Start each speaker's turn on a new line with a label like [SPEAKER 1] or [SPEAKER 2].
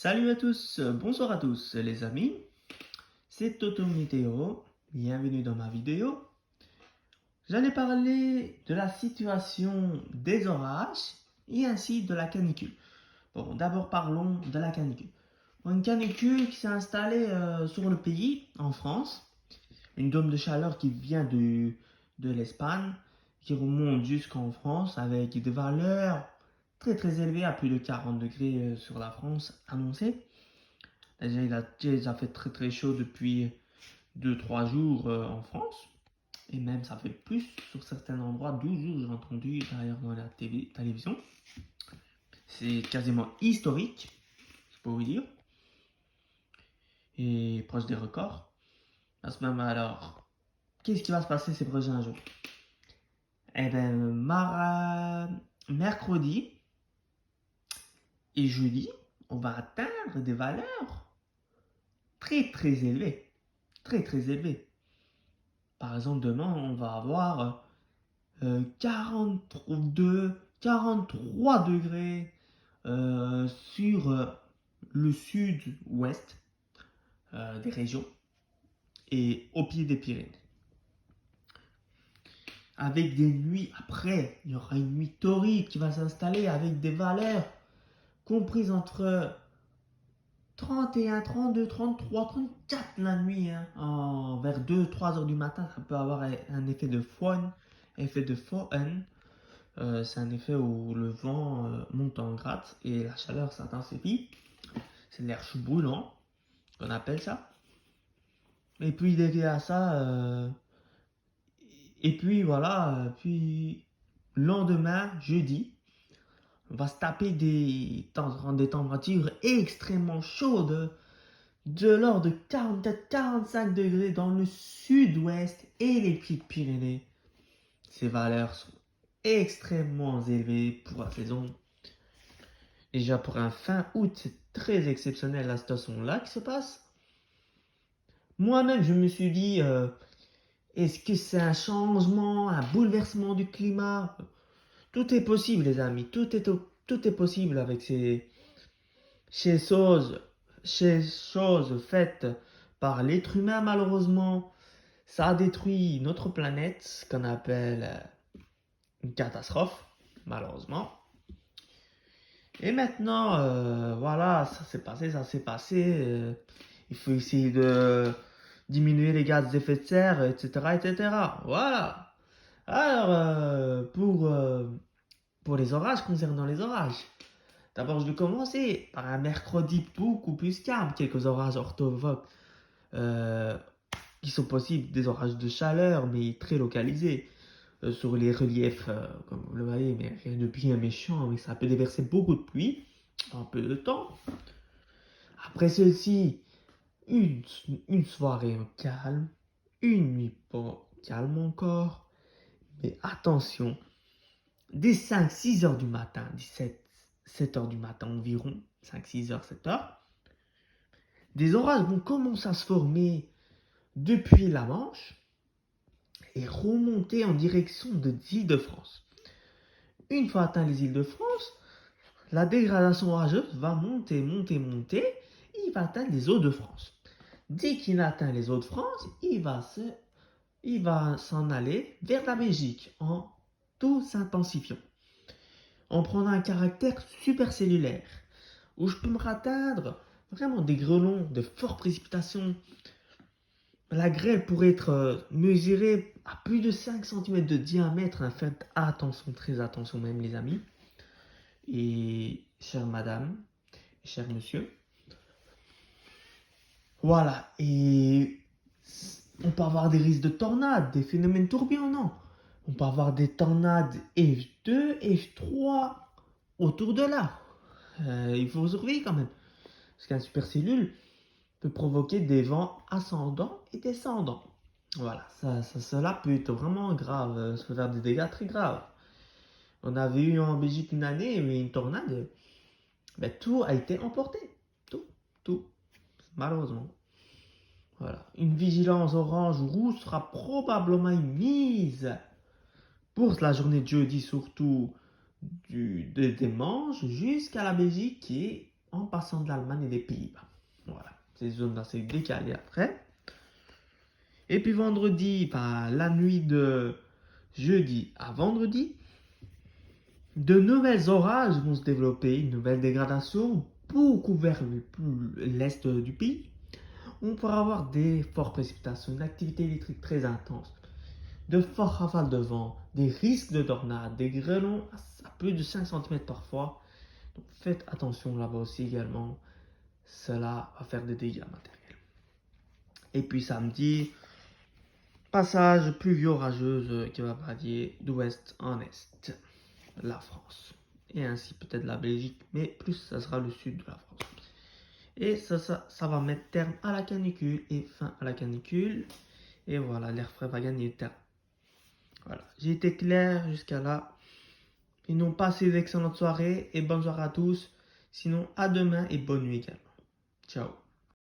[SPEAKER 1] Salut à tous, bonsoir à tous les amis, c'est Toto Météo, bienvenue dans ma vidéo. J'allais parler de la situation des orages et ainsi de la canicule. Bon, d'abord parlons de la canicule. Une canicule qui s'est installée sur le pays, en France, une dôme de chaleur qui vient de l'Espagne, qui remonte jusqu'en France avec des valeurs très élevées à plus de 40 degrés sur la France annoncées. Déjà, il a déjà fait très chaud depuis 2-3 jours en France. Et même ça fait plus sur certains endroits, 12 jours j'ai entendu d'ailleurs dans la télévision. C'est quasiment historique, je peux vous dire. Et proche des records. Parce que même alors, qu'est-ce qui va se passer ces prochains jours? Eh bien, mercredi et jeudi, on va atteindre des valeurs très élevées. Très élevées. Par exemple, demain, on va avoir 42, 43 degrés sur le sud-ouest des régions et au pied des Pyrénées. Avec des nuits après, il y aura une nuit torride qui va s'installer avec des valeurs comprises entre 31, 32, 33, 34 la nuit. Vers 2-3 heures du matin, ça peut avoir un effet de faune, effet de faune. C'est un effet où le vent monte en gratte et la chaleur s'intensifie. C'est l'air chaud brûlant, qu'on appelle ça. Et puis derrière ça, et puis voilà, puis lendemain, jeudi, on va se taper des températures extrêmement chaudes, de l'ordre de 44-45 degrés dans le sud-ouest et les Pyrénées. Ces valeurs sont extrêmement élevées pour la saison. Déjà pour un fin août, c'est très exceptionnel la situation là qui se passe. Moi-même, je me suis dit, est-ce que c'est un changement, un bouleversement du climat? Tout est possible, les amis. Tout est possible avec ces choses faites par l'être humain, malheureusement. Ça a détruit notre planète, ce qu'on appelle une catastrophe, malheureusement. Et maintenant, voilà, ça s'est passé. Il faut essayer de diminuer les gaz d'effet de serre, etc. Voilà. Alors, pour les orages, concernant les orages, d'abord, je vais commencer par un mercredi beaucoup plus calme. Quelques orages orthovoques euh, qui sont possibles, des orages de chaleur, mais très localisés sur les reliefs, comme vous le voyez, mais rien de bien méchant, mais ça peut déverser beaucoup de pluie en peu de temps. Après ceci, une, une soirée calme, une nuit pas calme encore, mais attention, dès 5-6 heures du matin, 7 heures du matin environ, 5-6 heures, 7 heures, des orages vont commencer à se former depuis la Manche et remonter en direction de l'Île-de-France. Une fois atteint les Îles-de-France, la dégradation orageuse va monter. Il va atteindre les Hauts-de-France. Dès qu'il atteint les Hauts-de-France, il va s'en aller vers la Belgique en tout s'intensifiant, en prenant un caractère supercellulaire, où je peux me atteindre vraiment des grêlons, de fortes précipitations. La grêle pourrait être mesurée à plus de 5 cm de diamètre. Faites attention, très attention même les amis. Et chère madame, cher monsieur, voilà, et on peut avoir des risques de tornades, des phénomènes tourbillonnants. On peut avoir des tornades F2, F3 autour de là. Il faut surveiller quand même. Parce qu'un supercellule peut provoquer des vents ascendants et descendants. Voilà, cela peut être vraiment grave, ça peut faire des dégâts très graves. On avait eu en Belgique une année, une tornade, tout a été emporté. Tout, malheureusement. Voilà. Une vigilance orange ou rouge sera probablement mise pour la journée de jeudi, surtout des Manches jusqu'à la Belgique qui est en passant de l'Allemagne et des Pays-Bas. Voilà, ces zones-là, c'est décalé après. Et puis vendredi, la nuit de jeudi à vendredi, de nouvelles orages vont se développer, une nouvelle dégradation, beaucoup vers l'est du pays. On pourra avoir des fortes précipitations, une activité électrique très intense, de forts rafales de vent, des risques de tornades, des grêlons à plus de 5 cm parfois. Donc faites attention là-bas aussi également, cela va faire des dégâts matériels. Et puis samedi, passage pluvieux orageuse qui va radier d'ouest en est la France. Et ainsi peut-être la Belgique, mais plus ça sera le sud de la France. Et ça va mettre terme à la canicule et fin à la canicule. Et voilà, l'air frais va gagner le terme. Voilà, j'ai été clair jusqu'à là. Sinon, passez d'excellentes soirées et bonne soirée à tous. Sinon, à demain et bonne nuit également. Ciao.